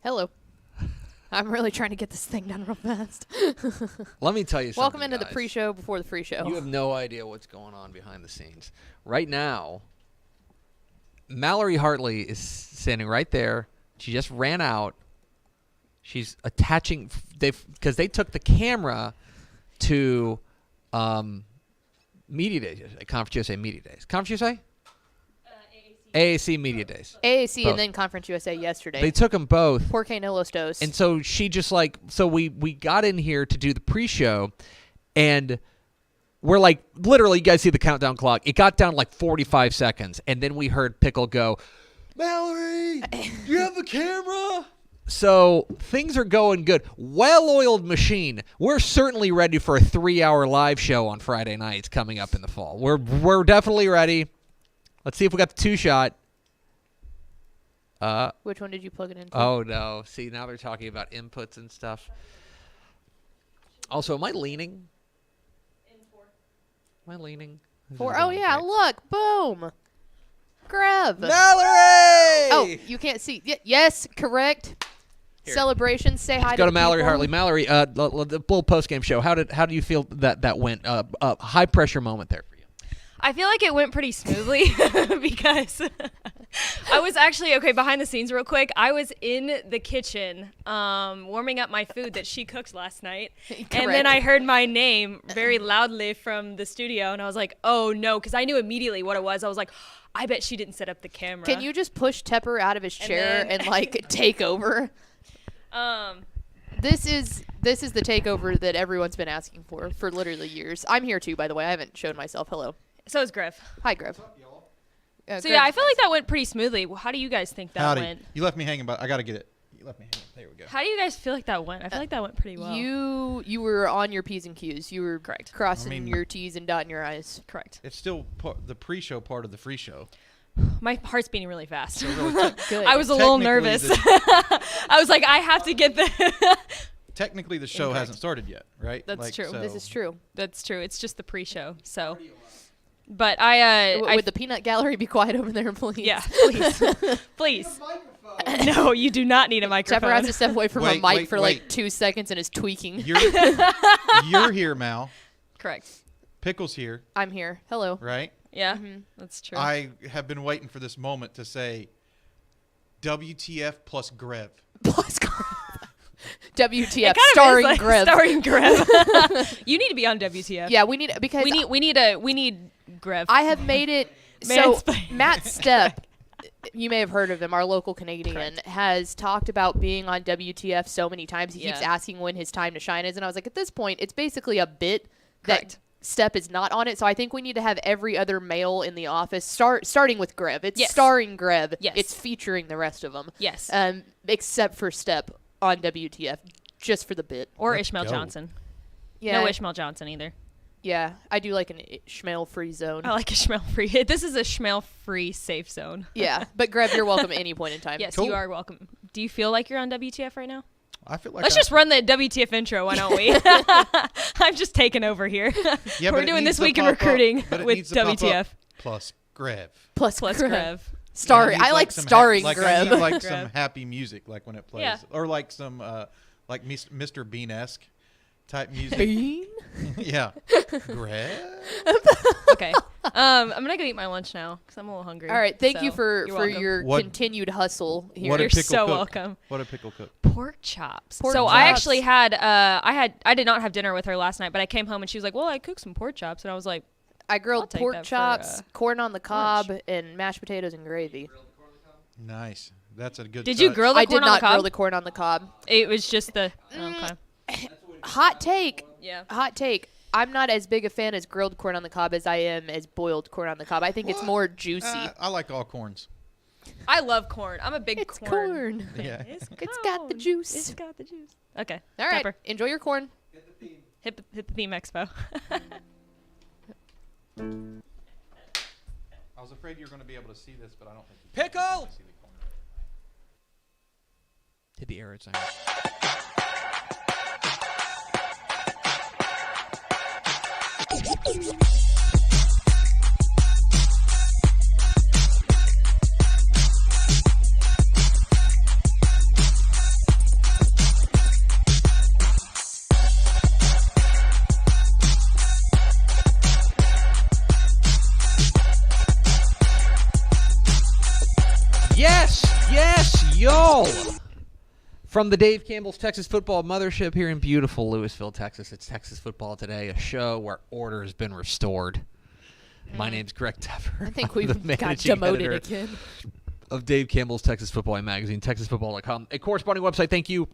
Hello. I'm really trying to get this thing done real fast. Let me tell you something, Welcome into guys. the pre-show before the free show. You have no idea what's going on behind the scenes. Right now, Mallory Hartley is standing right there. She just ran out. She's attaching because they took the camera to Media Days, Conference USA Media Days. Conference USA? AAC Media Days. AAC both. and then Conference USA yesterday. They took them both. Porque no los dos. And so she just we got in here to do the pre-show, and we're like, literally, you guys see the countdown clock. It got down like 45 seconds, and then we heard Pickle go, Mallory, do you have the camera? So things are going good. Well-oiled machine. We're certainly ready for a 3-hour live show on Friday nights coming up in the fall. We're definitely ready. Let's see if we got the two-shot. Which one did you plug it into? Oh, no. See, now they're talking about inputs and stuff. Also, am I leaning? Am I leaning? Four. Oh, yeah. Look. Boom. Grab. Mallory! Oh, you can't see. Yes, correct. Here. Celebrations. Say hi to Go to the Mallory people. Hartley. Mallory, the little post-game show. How do you feel that went? High-pressure moment there for you. I feel like it went pretty smoothly because I was actually, behind the scenes real quick. I was in the kitchen warming up my food that she cooked last night. And then I heard my name very loudly from the studio, and I was like, oh, no, because I knew immediately what it was. I was like, I bet she didn't set up the camera. Can you just push Tepper out of his chair and take over? This is the takeover that everyone's been asking for literally years. I'm here too, by the way. I haven't shown myself. Hello. So is Griff. Hi, Griff. So yeah, I feel like that went pretty smoothly. How do you guys think that Howdy. went? You left me hanging, but I got to get it. You left me hanging. There we go. How do you guys feel like that went? I feel like that went pretty well. You were on your P's and Q's. You were Correct. crossing your T's and dotting your I's. Correct. It's still the pre-show part of the free show. My heart's beating really fast. Good. I was a little Technically, nervous. I was like, I have to get the... Technically, the show hasn't started yet, right? That's true. So This is true. That's true. It's just the pre-show. So, but I Would the peanut gallery be quiet over there, please? yeah, please, please. No, you do not need a microphone. Tepper has to step away from a Wait, mic wait, for wait. like 2 seconds and is tweaking. You're here, Mal. Correct. Pickle's here, I'm here. Hello. right? Yeah, that's true. I have been waiting for this moment to say WTF plus Grev. Plus WTF It kind of starring is like Griff. Starring Grev. You need to be on WTF. Yeah, we need because we need Grev. I have made it so Mansplain. Matt Stepp, you may have heard of him, our local Canadian, has talked about being on WTF so many times. He keeps asking when his time to shine is, and I was like, at this point, it's basically a bit Correct. that Stepp is not on it. So I think we need to have every other male in the office starting with Grev. It's Yes. starring Grev. Yes. It's featuring the rest of them. Yes. Except for Stepp on WTF, just for the bit. or Let's Ishmael go. Johnson. Yeah, No Ishmael Johnson either. yeah, I do like an Ishmael-free zone. I like Ishmael free. This is a Ishmael free safe zone. Yeah, but Grev, you're welcome at any point in time. Yes, Cool. you are welcome. Do you feel like you're on WTF right now? I feel like Let's just run the WTF intro, why don't we? I'm just taking over here. Yeah, We're but it doing needs This to Week in pop up, Recruiting but it with needs to pop up WTF. plus Grev. Plus Grev. Starring. Yeah, I like some starring like Grev. I need like Grev. some happy music, like when it plays, Yeah. or like some like Mr. Bean-esque type music. Bean? Yeah, Grev. Okay. I'm going to go eat my lunch now because I'm a little hungry. All right, thank you So, for you're welcome. your What- continued hustle here. What You're a pickle so cook. welcome. What a pickle cook. Pork chops. Pork so I chops. actually had I did not have dinner with her last night, but I came home and she was like, "Well, I cooked some pork chops," and I was like, I I'll grilled take pork that for, chops, corn on the cob, lunch. and mashed potatoes and gravy. Nice. That's a good. "Did you touch. grill the I corn did on not the cob?" grill the corn on the cob. It was just the okay. Hot take. Yeah. Hot take. I'm not as big a fan as grilled corn on the cob as I am as boiled corn on the cob. I think it's What? more juicy. I like all corns. I love corn. I'm a big It's corn. corn. Yeah. It's It's got the corn. juice. It's got the juice. Okay. All right, Pepper. enjoy your corn. Hit the theme expo. I was afraid you were going to be able to see this, but I don't think you Pickle! can see the corn. Hit the arrow sign. Yes, y'all. From the Dave Campbell's Texas Football Mothership here in beautiful Lewisville, Texas, it's Texas Football Today, a show where order has been restored. My name's Greg Teffer. I think I'm we've the got managing demoted editor again. of Dave Campbell's Texas Football magazine, TexasFootball.com, a corresponding website. Thank you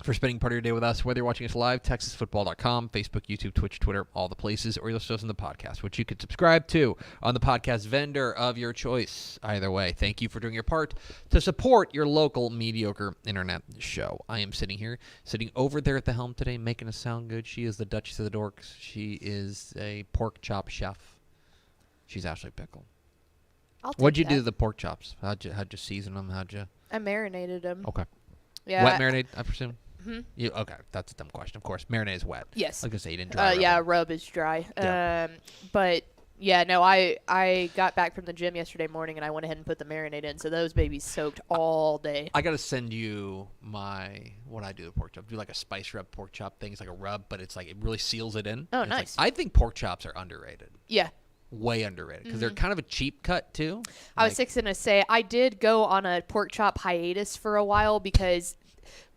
for spending part of your day with us, whether you're watching us live, TexasFootball.com, Facebook, YouTube, Twitch, Twitter, all the places, or you'll listen to us on the podcast, which you can subscribe to on the podcast vendor of your choice. Either way, thank you for doing your part to support your local mediocre internet show. I am sitting over there at the helm today, making us sound good. She is the Duchess of the Dorks. She is a pork chop chef. She's Ashley Pickle. What'd you do to the pork chops? How'd you season them? I marinated them. Okay. Yeah. Wet marinade, I presume? Mm-hmm. Okay, that's a dumb question. Of course, marinade is wet. Yes. I was going to say you didn't dry yeah, rub rub is dry. Yeah. But, yeah, no, I got back from the gym yesterday morning, and I went ahead and put the marinade in, so those babies soaked all day. I got to send you what I do with pork chop. Do like a spice rub pork chop thing. It's like a rub, but it's like it really seals it in. Oh, And nice. I think pork chops are underrated. Yeah. Way underrated because they're kind of a cheap cut, too. I was going to say, I did go on a pork chop hiatus for a while because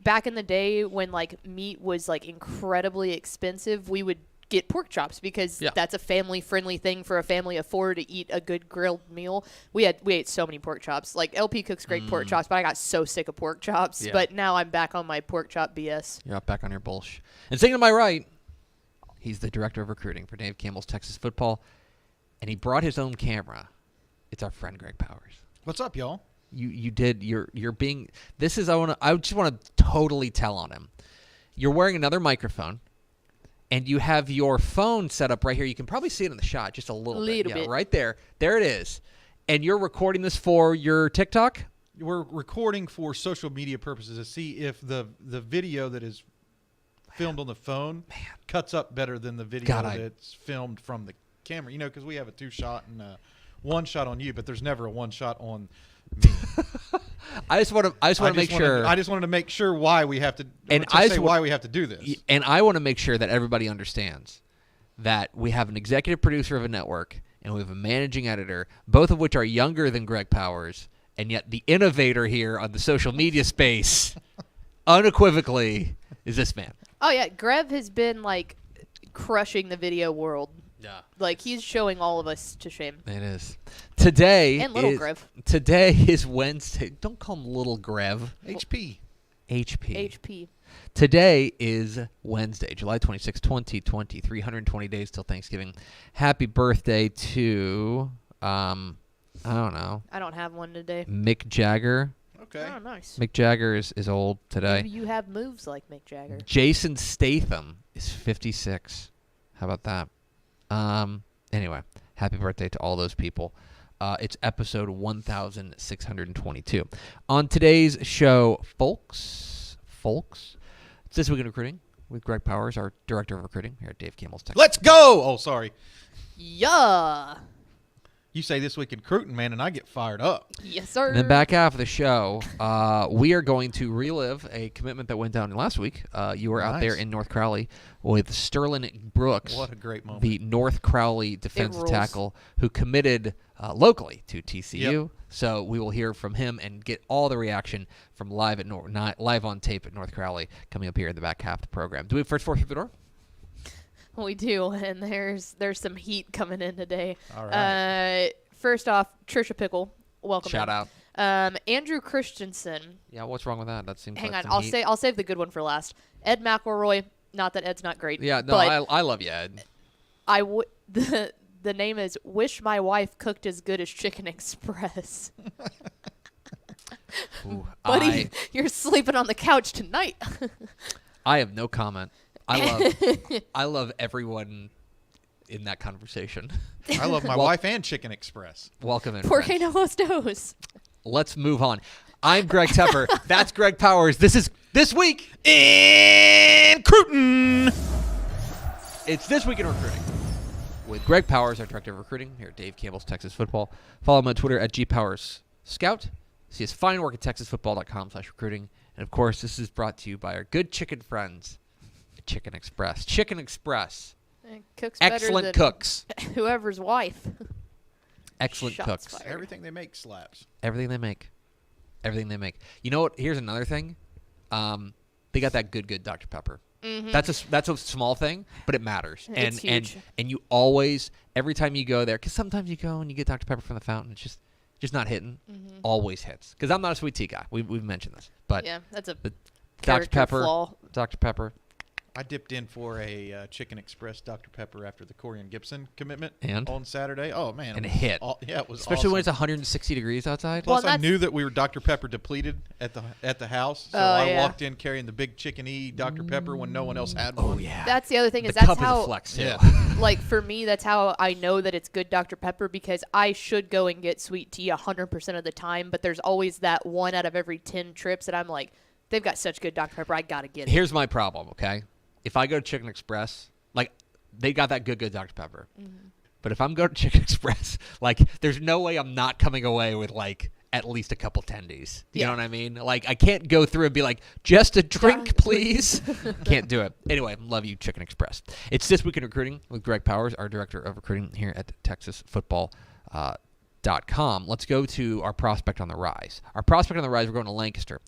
back in the day when, like, meat was, like, incredibly expensive, we would get pork chops because that's a family-friendly thing for a family of four to eat a good grilled meal. We ate so many pork chops. Like, LP cooks great pork chops, but I got so sick of pork chops. Yeah. But now I'm back on my pork chop BS. You're back on your bullshit. And sitting to my right, he's the director of recruiting for Dave Campbell's Texas Football, and he brought his own camera. It's our friend Greg Powers. What's up, y'all? You did. You're being. This is. I just want to totally tell on him. You're wearing another microphone, and you have your phone set up right here. You can probably see it in the shot, just a little bit. Yeah, right there. There it is. And you're recording this for your TikTok. We're recording for social media purposes to see if the video that is filmed on the phone cuts up better than the video that's filmed from the camera. You know, because we have a 2-shot and one shot on you, but there's never a 1-shot on me. I just want to make sure. I just wanted to make sure why we have to. Why we have to do this. And I want to make sure that everybody understands that we have an executive producer of a network and we have a managing editor, both of which are younger than Greg Powers, and yet the innovator here on the social media space, unequivocally, is this man. Oh, yeah. Grev has been, like, crushing the video world. Yeah. Like, he's showing all of us to shame. It is. Today and Little Grev. Today is Wednesday. Don't call him Little Grev. HP. HP. Today is Wednesday, July 26, 2020. 320 days till Thanksgiving. Happy birthday to, I don't know. I don't have one today. Mick Jagger. Okay. Oh, nice. Mick Jagger is old today. Maybe you have moves like Mick Jagger. Jason Statham is 56. How about that? Anyway, happy birthday to all those people. It's episode 1622. On today's show, folks, it's This Week in Recruiting with Greg Powers, our director of recruiting here at Dave Campbell's Texas. Let's go! Oh, sorry. Yeah. You say This Week in Crootin, man, and I get fired up. Yes, sir. And then back half of the show, we are going to relive a commitment that went down last week. You were out there in North Crowley with Sterlin Brooks. What a great moment. The North Crowley defensive tackle who committed locally to TCU. Yep. So we will hear from him and get all the reaction from live on tape at North Crowley coming up here in the back half of the program. Do we have first four through the door? We do, and there's some heat coming in today. All right. First off, Trisha Pickle, welcome. Shout out. Andrew Christensen. Yeah, what's wrong with that? That seems. Hang like on, some I'll save the good one for last. Ed McElroy. Not that Ed's not great. Yeah, no, but I love you, Ed. The name is "Wish My Wife Cooked as Good as Chicken Express." Ooh, Buddy, you're sleeping on the couch tonight. I have no comment. I love everyone in that conversation. I love my wife and Chicken Express. Welcome in. Porque no los dos. Let's move on. I'm Greg Tepper. That's Greg Powers. This is This Week in Crootin. It's This Week in Recruiting with Greg Powers, our director of recruiting here at Dave Campbell's Texas Football. Follow him on Twitter at GPowersScout. See his fine work at TexasFootball.com/recruiting. And, of course, this is brought to you by our good chicken friends, Chicken Express. Chicken Express. Cooks better Excellent than cooks. whoever's wife. Excellent Shots cooks. fired. Everything they make slaps. Everything they make. Everything they make. You know what? Here's another thing. They got that good Dr. Pepper. Mm-hmm. That's a small thing, but it matters. It's huge. And you always, every time you go there, because sometimes you go and you get Dr. Pepper from the fountain, it's just not hitting. Mm-hmm. Always hits. Because I'm not a sweet tea guy. We've mentioned this, but Yeah, that's a Dr. character Pepper, flaw. Dr. Pepper, I dipped in for a Chicken Express Dr. Pepper after the Corian Gibson commitment And? on Saturday. Oh, man. And it hit. It was especially when it's awesome. 160 degrees outside. Plus, Well, I knew that we were Dr. Pepper depleted at the house, so I walked in carrying the big Chicken E Dr. Pepper when no one else had one. Oh yeah. That's the other thing the is that's cup how is a flex too. Yeah. like for me that's how I know that it's good Dr. Pepper because I should go and get sweet tea 100% of the time, but there's always that one out of every 10 trips that I'm like, they've got such good Dr. Pepper, I gotta get it. Here's my problem. Okay, if I go to Chicken Express, like they got that good Dr. Pepper, but if I'm going to Chicken Express, like there's no way I'm not coming away with like at least a couple tendies. Do you know what I mean? Like I can't go through and be like, just a drink, please. Can't do it. Anyway, love you, Chicken Express. It's This Week in Recruiting with Greg Powers, our director of recruiting here at TexasFootball.com. Let's go to our prospect on the rise. Our prospect on the rise, we're going to Lancaster.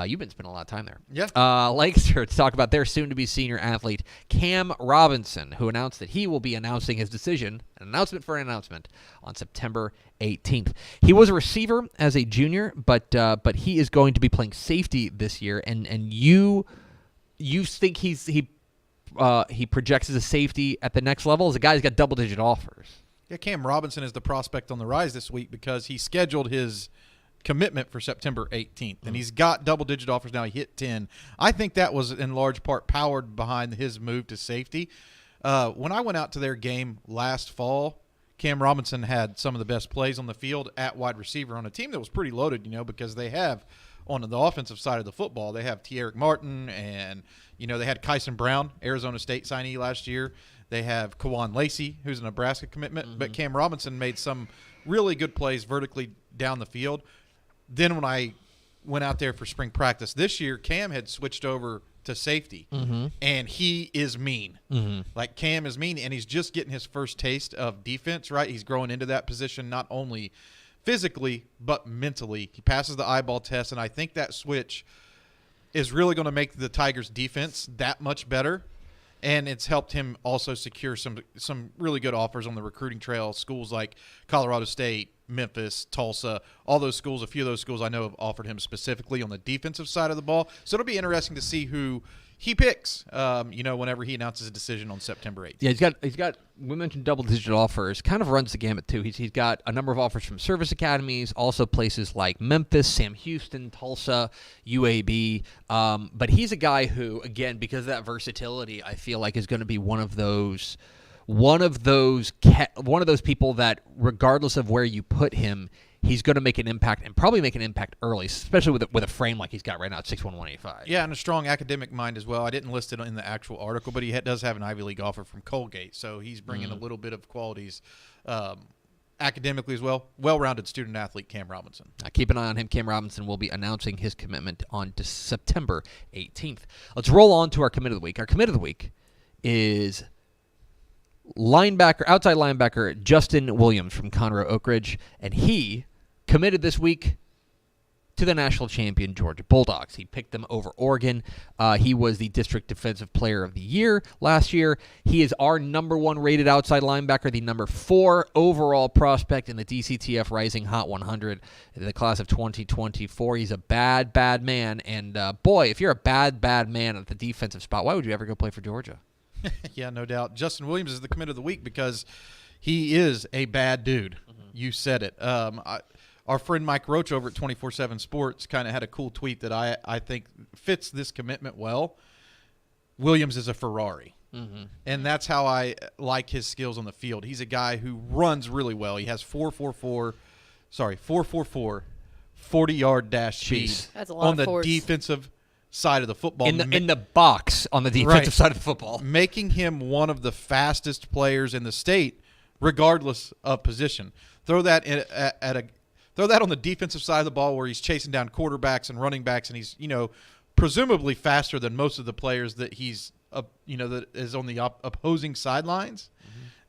You've been spending a lot of time there. Yeah. Lancaster to talk about their soon-to-be senior athlete, Cam Robinson, who announced that he will be announcing his decision, an announcement for an announcement, on September 18th. He was a receiver as a junior, but he is going to be playing safety this year, and you think he projects as a safety at the next level? As a guy who's got double-digit offers. Yeah, Cam Robinson is the prospect on the rise this week because he scheduled his commitment for September 18th, and he's got double-digit offers now. He hit 10. I think that was in large part powered behind his move to safety. When I went out to their game last fall, Cam Robinson had some of the best plays on the field at wide receiver on a team that was pretty loaded, because they have on the offensive side of the football, they have T. Eric Martin and, they had Kyson Brown, Arizona State signee last year. They have Kawan Lacey, who's a Nebraska commitment, but Cam Robinson made some really good plays vertically down the field. Then when I went out there for spring practice this year, Cam had switched over to safety, and he is mean. Like Cam is mean, and he's just getting his first taste of defense, right? He's growing into that position not only physically but mentally. He passes the eyeball test, and I think that switch is really going to make the Tigers' defense that much better. And it's helped him also secure some really good offers on the recruiting trail. Schools like Colorado State, Memphis, Tulsa, all those schools, a few of those schools I know have offered him specifically on the defensive side of the ball. So it'll be interesting to see who he picks, whenever he announces a decision on September 8th. Yeah, he's got. We mentioned double-digit offers. Kind of runs the gamut too. He's got a number of offers from service academies, also places like Memphis, Sam Houston, Tulsa, UAB. But he's a guy who, again, because of that versatility, I feel like is going to be one of those people that, regardless of where you put him, he's going to make an impact and probably make an impact early, especially with a frame like he's got right now at 6'1", 185. Yeah, and a strong academic mind as well. I didn't list it in the actual article, but he does have an Ivy League offer from Colgate, so he's bringing a little bit of qualities academically as well. Well-rounded student-athlete Cam Robinson. Keep an eye on him. Cam Robinson will be announcing his commitment on September 18th. Let's roll on to our commit of the week. Our commit of the week is outside linebacker Justin Williams from Conroe Oak Ridge, and he committed this week to the national champion Georgia Bulldogs. He picked them over Oregon. He was the district defensive player of the year last year. He is our number 1 rated outside linebacker, the number 4 overall prospect in the DCTF Rising Hot 100 in the class of 2024. He's a bad, bad man, and boy, if you're a bad, bad man at the defensive spot, why would you ever go play for Georgia? Yeah, no doubt. Justin Williams is the commit of the week because he is a bad dude. You said it. Our friend Mike Roach over at 24/7 Sports kind of had a cool tweet that I think fits this commitment well. Williams is a Ferrari. And that's how I like his skills on the field. He's a guy who runs really well. He has 4.44 40-yard dash speed. That's a lot on of the defensive side of the football. In the box on the defensive side of the football. Making him one of the fastest players in the state, regardless of position. Throw that on the defensive side of the ball where he's chasing down quarterbacks and running backs, and he's, presumably faster than most of the players that he's, that is on the opposing sidelines.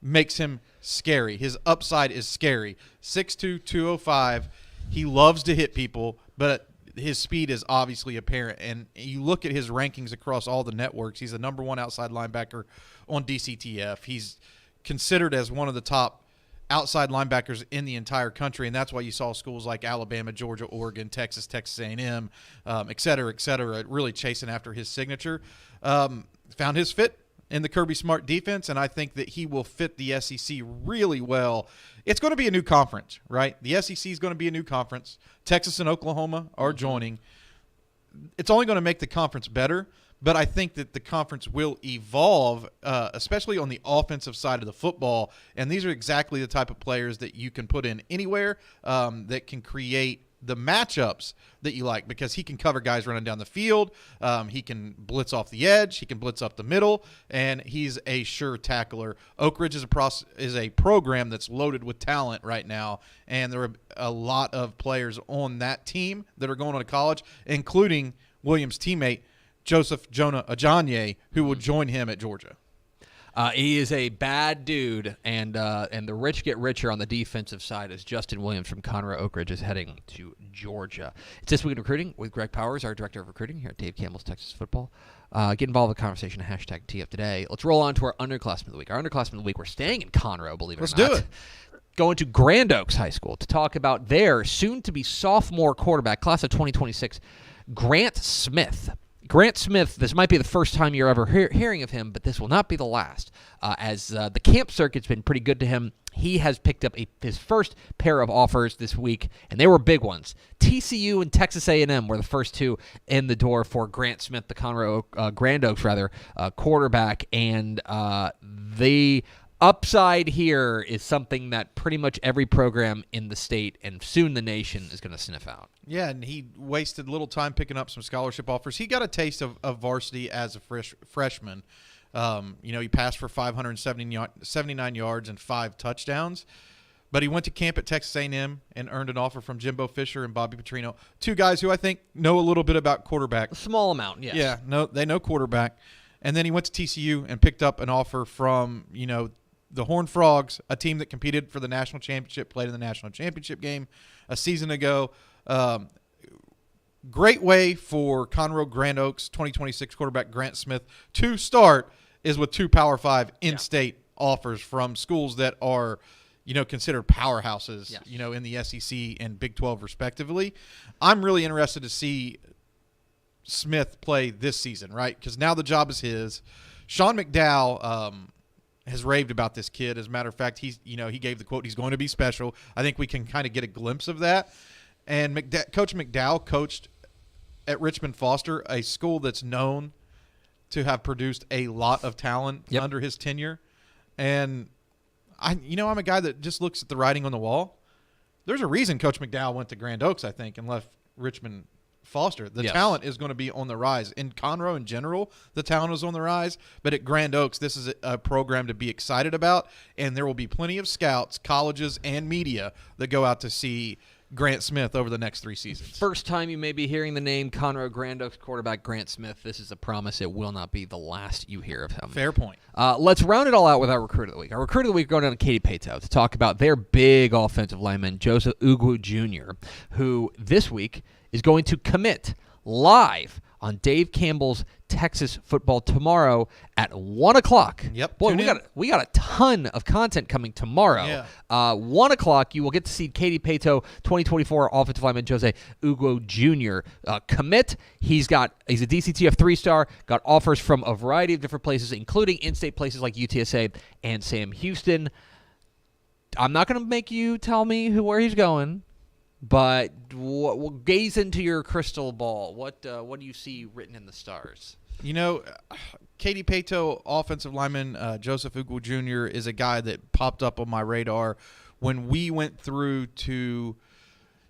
makes him scary. His upside is scary. 6'2", 205. He loves to hit people, but his speed is obviously apparent. And you look at his rankings across all the networks, he's the number 1 outside linebacker on DCTF. He's considered as one of the top outside linebackers in the entire country, and that's why you saw schools like Alabama, Georgia, Oregon, Texas A&M, et cetera, really chasing after his signature. Found his fit in the Kirby Smart defense, and I think that he will fit the SEC really well. It's going to be a new conference, right? The SEC is going to be a new conference. Texas and Oklahoma are joining. It's only going to make the conference better, but I think that the conference will evolve, especially on the offensive side of the football, and these are exactly the type of players that you can put in anywhere that can create the matchups that you like, because he can cover guys running down the field. He can blitz off the edge. He can blitz up the middle, and he's a sure tackler. Oak Ridge is a program that's loaded with talent right now, and there are a lot of players on that team that are going on to college, including Williams' teammate, Joseph Jonah Ajanye, who will join him at Georgia. He is a bad dude, and the rich get richer on the defensive side as Justin Williams from Conroe Oak Ridge is heading to Georgia. It's This Week in Recruiting with Greg Powers, our Director of Recruiting here at Dave Campbell's Texas Football. Get involved in the conversation, hashtag TF Today. Let's roll on to our Underclassmen of the Week. Our Underclassmen of the Week, we're staying in Conroe, believe it or not. Let's do it. Going to Grand Oaks High School to talk about their soon-to-be sophomore quarterback, class of 2026, Grant Smith. Grant Smith, this might be the first time you're ever hearing of him, but this will not be the last. As the camp circuit's been pretty good to him, he has picked up his first pair of offers this week, and they were big ones. TCU and Texas A&M were the first two in the door for Grant Smith, the Conroe Grand Oaks quarterback, and the upside here is something that pretty much every program in the state and soon the nation is going to sniff out. Yeah, and he wasted little time picking up some scholarship offers. He got a taste of varsity as a freshman. He passed for 579 yards and 5 touchdowns. But he went to camp at Texas A&M and earned an offer from Jimbo Fisher and Bobby Petrino, 2 guys who I think know a little bit about quarterback. A small amount, yes. Yeah, they know quarterback. And then he went to TCU and picked up an offer from, the Horned Frogs, a team that competed for the national championship, played in the national championship game a season ago. Great way for Conroe Grand Oaks 2026 quarterback Grant Smith to start is with 2 Power 5 in-state offers from schools that are, considered powerhouses, yes, in the SEC and Big 12 respectively. I'm really interested to see Smith play this season, right? Because now the job is his. Sean McDowell has raved about this kid. As a matter of fact, he gave the quote, he's going to be special. I think we can kind of get a glimpse of that. And Coach McDowell coached at Richmond Foster, a school that's known to have produced a lot of talent under his tenure. And I'm a guy that just looks at the writing on the wall. There's a reason Coach McDowell went to Grand Oaks, I think, and left Richmond Foster. The talent is going to be on the rise. In Conroe in general, the talent is on the rise. But at Grand Oaks, this is a program to be excited about, and there will be plenty of scouts, colleges, and media that go out to see Grant Smith over the next 3 seasons. First time you may be hearing the name Conroe Grand Oaks quarterback Grant Smith. This is a promise. It will not be the last you hear of him. Fair point. Let's round it all out with our Recruit of the Week. Our Recruit of the Week going down to Katy Paetow to talk about their big offensive lineman, Joseph Ugwu Jr., who this week is going to commit live on Dave Campbell's Texas Football tomorrow at 1 o'clock. Yep. Boy, we got a ton of content coming tomorrow. Yeah. 1 o'clock, you will get to see Katy Paetow, 2024 offensive lineman Jose Ugwu Jr. Commit. He's a DCTF 3-star, got offers from a variety of different places, including in-state places like UTSA and Sam Houston. I'm not going to make you tell me where he's going, but gaze into your crystal ball. What do you see written in the stars? Katy Paetow, offensive lineman Joseph Ugwu Jr. is a guy that popped up on my radar when we went through to,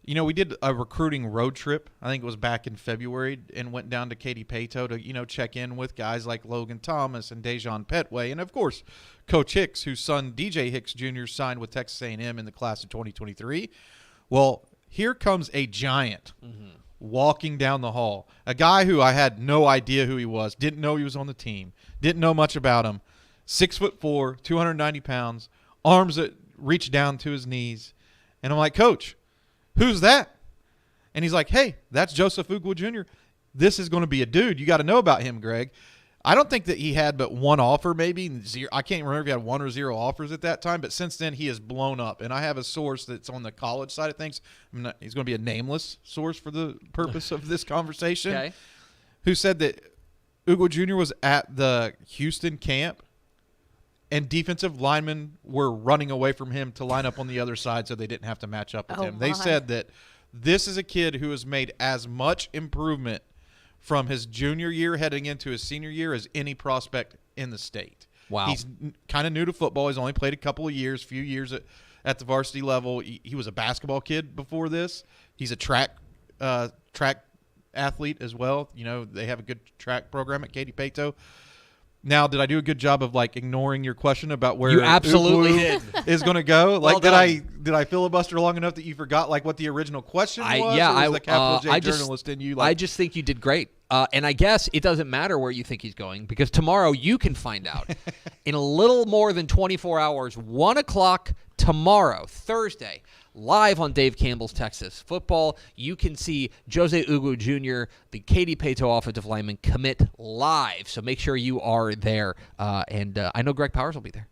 we did a recruiting road trip. I think it was back in February, and went down to Katy Paetow to, check in with guys like Logan Thomas and Dejon Petway, and of course, Coach Hicks, whose son DJ Hicks Jr. signed with Texas A&M in the class of 2023. Well, here comes a giant walking down the hall, a guy who I had no idea who he was, didn't know he was on the team, didn't know much about him. 6'4", 290 pounds, arms that reach down to his knees. And I'm like, Coach, who's that? And he's like, hey, that's Joseph Ugwo Jr. This is going to be a dude. You got to know about him, Greg. I don't think that he had but one offer, maybe zero. I can't remember if he had 1 or 0 offers at that time, but since then he has blown up. And I have a source that's on the college side of things. He's going to be a nameless source for the purpose of this conversation, Okay. Who said that Ugwo Jr. was at the Houston camp and defensive linemen were running away from him to line up on the other side so they didn't have to match up with him. They said that this is a kid who has made as much improvement from his junior year heading into his senior year as any prospect in the state. Wow. He's kind of new to football. He's only played a few years at the varsity level. He was a basketball kid before this. He's a track athlete as well. You know, they have a good track program at Katy Pato. Now, did I do a good job of ignoring your question about where You absolutely Ugwo is going to go? Well did done. I filibuster long enough that you forgot what the original question was? I was the capital J journalist in you. I just think you did great. And I guess it doesn't matter where you think he's going because tomorrow you can find out in a little more than 24 hours, 1 o'clock tomorrow, Thursday, live on Dave Campbell's Texas Football. You can see Jose Ugwo Jr., the Katy Pato offensive lineman, commit live. So make sure you are there. And I know Greg Powers will be there.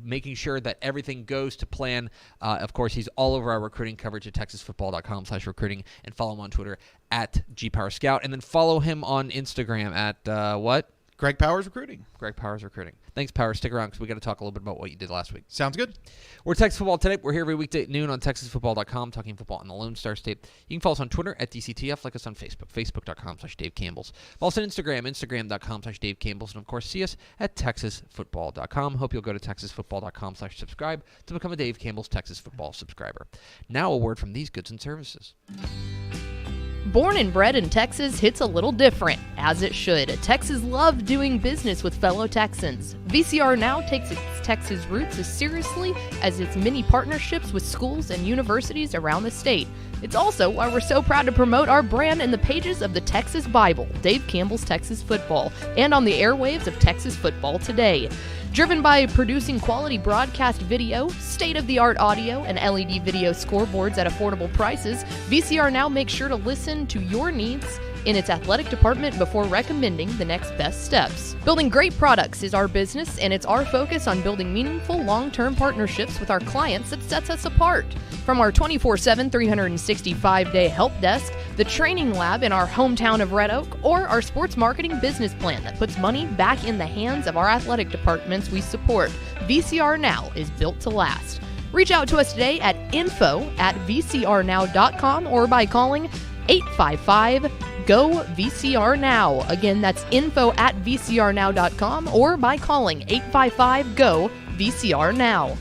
Making sure that everything goes to plan. Of course, he's all over our recruiting coverage at texasfootball.com/recruiting, and follow him on Twitter at GPowerScout, and then follow him on Instagram at what? Greg Powers Recruiting. Greg Powers Recruiting. Thanks, Powers. Stick around because we got to talk a little bit about what you did last week. Sounds good. We're Texas Football Today. We're here every weekday at noon on texasfootball.com, talking football in the Lone Star State. You can follow us on Twitter at DCTF, like us on Facebook, facebook.com/Dave Campbell's. Follow us on Instagram, instagram.com/Dave Campbell's, and of course, see us at texasfootball.com. Hope you'll go to texasfootball.com/subscribe to become a Dave Campbell's Texas Football subscriber. Now a word from these goods and services. Born and bred in Texas hits a little different, as it should. Texas loves doing business with fellow Texans. VCR Now takes its Texas roots as seriously as its many partnerships with schools and universities around the state. It's also why we're so proud to promote our brand in the pages of the Texas Bible, Dave Campbell's Texas Football, and on the airwaves of Texas Football Today. Driven by producing quality broadcast video, state-of-the-art audio, and LED video scoreboards at affordable prices, VCR Now makes sure to listen to your needs in its athletic department before recommending the next best steps. Building great products is our business, and it's our focus on building meaningful, long-term partnerships with our clients that sets us apart. From our 24/7, 365-day help desk, the training lab in our hometown of Red Oak, or our sports marketing business plan that puts money back in the hands of our athletic departments we support, VCR Now is built to last. Reach out to us today at info@vcrnow.com or by calling 855-GO-VCR-NOW. Again, that's info@vcrnow.com or by calling 855-GO-VCR-NOW.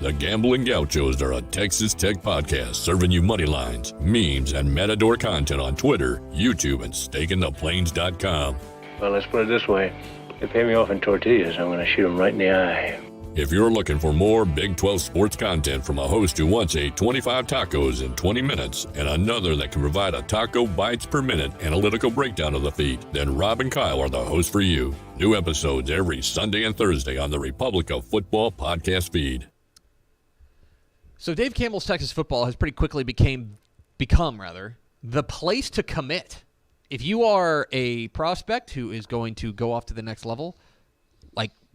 The Gambling Gauchos are a Texas Tech podcast serving you money lines, memes, and Matador content on Twitter, YouTube, and StakingThePlains.com. Well, let's put it this way. They pay me off in tortillas. I'm going to shoot them right in the eye. If you're looking for more Big 12 sports content from a host who wants a 25 tacos in 20 minutes and another that can provide a taco bites per minute analytical breakdown of the feat, then Rob and Kyle are the hosts for you. New episodes every Sunday and Thursday on the Republic of Football podcast feed. So Dave Campbell's Texas Football has pretty quickly become the place to commit. If you are a prospect who is going to go off to the next level,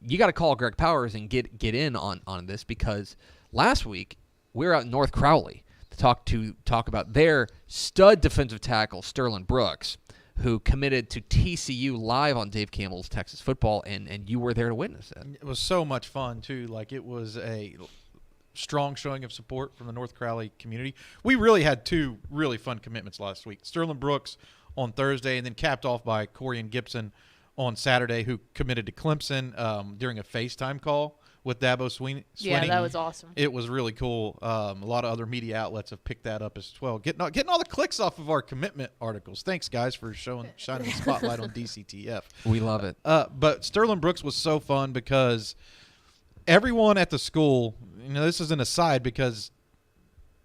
you got to call Greg Powers and get in on this, because last week we were out in North Crowley to talk about their stud defensive tackle, Sterlin Brooks, who committed to TCU live on Dave Campbell's Texas Football, and you were there to witness it. It was so much fun, too. It was a strong showing of support from the North Crowley community. We really had two really fun commitments last week. Sterlin Brooks on Thursday, and then capped off by Corian Gibson on Saturday, who committed to Clemson during a FaceTime call with Dabo Swinney. Yeah, that was awesome. It was really cool. A lot of other media outlets have picked that up as well. Getting all the clicks off of our commitment articles. Thanks, guys, for shining the spotlight on DCTF. We love it. But Sterlin Brooks was so fun because everyone at the school, this is an aside because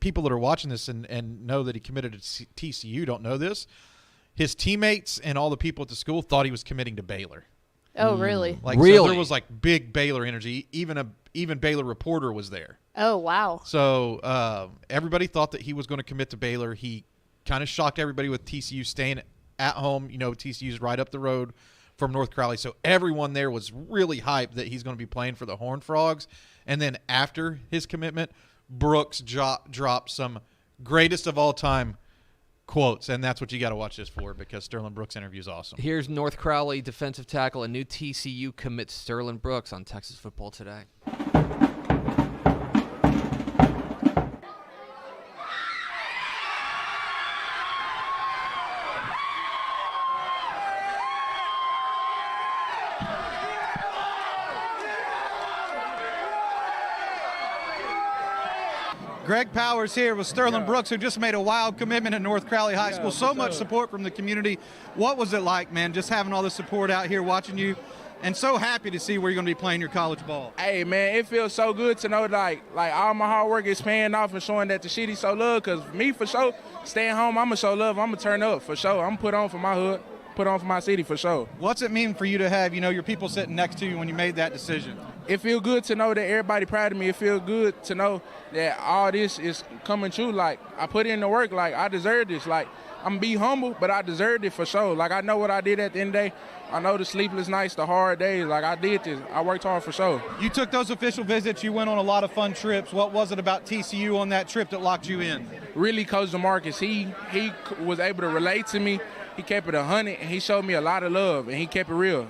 people that are watching this and know that he committed to TCU don't know this. his teammates and all the people at the school thought he was committing to Baylor. Oh, really? Like, really? So there was like big Baylor energy. Even Baylor reporter was there. Oh, wow. So everybody thought that he was going to commit to Baylor. He kind of shocked everybody with TCU staying at home. You know, TCU's right up the road from North Crowley. So everyone there was really hyped that he's going to be playing for the Horned Frogs. And then after his commitment, Brooks dropped some greatest of all time quotes, and that's what you got to watch this for, because Sterlin Brooks' interview is awesome. Here's North Crowley defensive tackle and new TCU commit Sterlin Brooks on Texas Football Today. Greg Powers here with Sterlin Brooks, who just made a wild commitment at North Crowley High School. So much support from the community. What was it like, man, just having all the support out here watching you, and so happy to see where you're going to be playing your college ball? Hey, man, it feels so good to know like all my hard work is paying off and showing that the city so love, because me, for sure, staying home, I'm going to show love. I'm going to turn up, for sure. I'm going to put on for my hood, put on for my city, for sure. What's it mean for you to have, your people sitting next to you when you made that decision? It feels good to know that everybody proud of me. It feels good to know that all this is coming true. Like, I put in the work. Like, I deserve this. Like, I'm going to be humble, but I deserved it for sure. Like, I know what I did at the end of the day. I know the sleepless nights, the hard days. Like, I did this. I worked hard for sure. You took those official visits. You went on a lot of fun trips. What was it about TCU on that trip that locked you in? Really, Coach DeMarcus, he was able to relate to me. He kept it 100, and he showed me a lot of love, and he kept it real.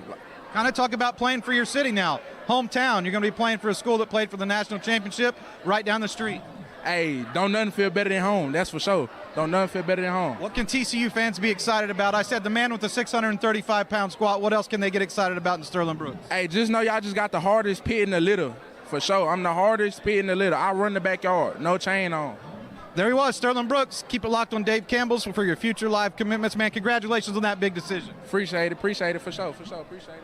Kind of talk about playing for your city now. Hometown, you're going to be playing for a school that played for the national championship right down the street. Hey, don't nothing feel better than home, that's for sure. Don't nothing feel better than home. What can TCU fans be excited about? I said the man with the 635-pound squat. What else can they get excited about in Sterlin Brooks? Hey, just know y'all just got the hardest pit in the litter, for sure. I'm the hardest pit in the litter. I run the backyard, no chain on. There he was, Sterlin Brooks. Keep it locked on Dave Campbell's for your future live commitments. Man, congratulations on that big decision. Appreciate it, for sure, appreciate it.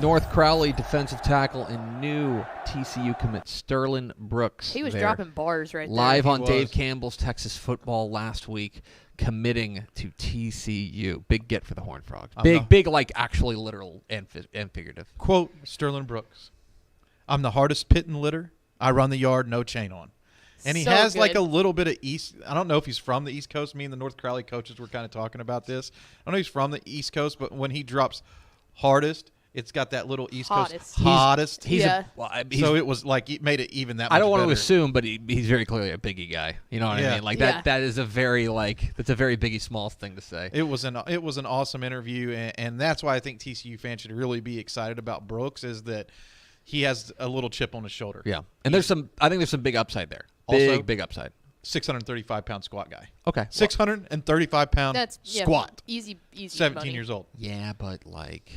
North Crowley defensive tackle and new TCU commit Sterlin Brooks. He was there. dropping bars right there. Live on Dave Campbell's Texas Football last week, committing to TCU. Big get for the Horned Frogs. Big, like actually literal and figurative. Quote Sterlin Brooks, "I'm the hardest pit in the litter. I run the yard, no chain on." And he So has good. like a little bit of I don't know if he's from the East Coast. Me and the North Crowley coaches were kind of talking about this. I don't know if he's from the East Coast, but when he drops hardest, it's got that little East Hottest. Coast hottest. Yeah. So it was like it made it even that much I don't want to better. assume, but he's very clearly a Biggie guy. You know what I mean? Like Yeah. that is a very that's a very Biggie Smalls thing to say. It was an awesome interview, and that's why I think TCU fans should really be excited about Brooks, is that he has a little chip on his shoulder. Yeah, and I think there's some big upside there. Also- Big upside. 635-pound squat guy. Okay. 635-pound That's squat. Easy. 17 money. years old. Yeah, but like,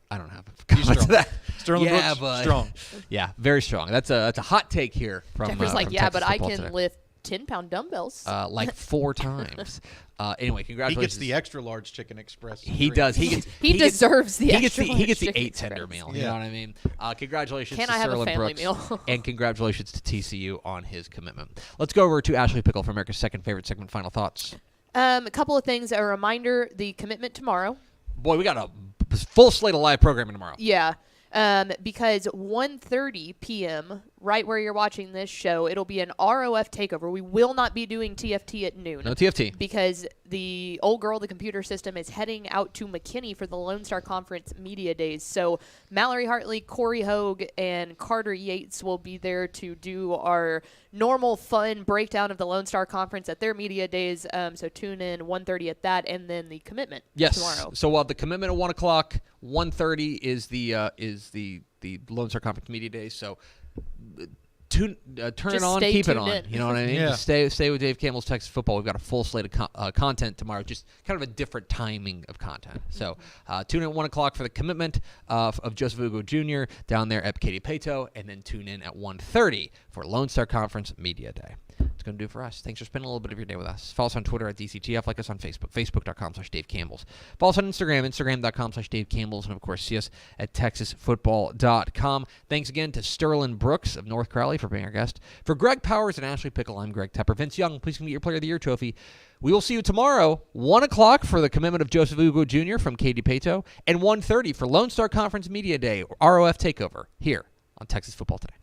I don't have a He's comment to strong. that. Sterlin Yeah, Brooks, but strong. Yeah, very strong. That's a hot take here from. Jeffrey's like, from yeah, Texas but I Football can Today. lift 10-pound dumbbells. Like 4 times. Anyway, He congratulations. gets the extra large chicken express. He does. He deserves the he gets extra the he gets the large 8 chicken tender express. meal. You know what I mean? Congratulations Can to I have a Sterlin family Brooks, meal? and congratulations to TCU on his commitment. Let's go over to Ashley Pickle for America's second favorite segment. Final thoughts. A couple of things. A reminder: the commitment tomorrow. Boy, we got a full slate of live programming tomorrow. Yeah. Because 1:30 p.m., right where you're watching this show, it'll be an ROF takeover. We will not be doing TFT at noon. No TFT. Because the old girl, the computer system, is heading out to McKinney for the Lone Star Conference Media Days. So Mallory Hartley, Corey Hogue, and Carter Yates will be there to do our normal fun breakdown of the Lone Star Conference at their Media Days. So tune in 1:30 at that, and then the commitment tomorrow. So while the commitment at 1 o'clock, 1:30 is the Lone Star Conference Media Days. So turn Just it on, stay keep it tuned on. in. You know what I mean? Yeah. Just stay with Dave Campbell's Texas Football. We've got a full slate of content tomorrow, just kind of a different timing of content. So tune in at 1 o'clock for the commitment of Joseph Ugo Jr. down there at Katy Pato, and then tune in at 1:30 for Lone Star Conference Media Day. Let's go going to do it for us. Thanks for spending a little bit of your day with us. Follow us on Twitter at DCTF. Like us on Facebook, facebook.com/Dave Campbell's. Follow us on Instagram, instagram.com/Dave Campbell's. And, of course, see us at texasfootball.com. Thanks again to Sterlin Brooks of North Crowley for being our guest. For Greg Powers and Ashley Pickle, I'm Greg Tepper. Vince Young, please come get your Player of the Year trophy. We will see you tomorrow, 1 o'clock for the commitment of Joseph Ugo Jr. from Katy Pato, and 1:30 for Lone Star Conference Media Day, ROF Takeover, here on Texas Football Today.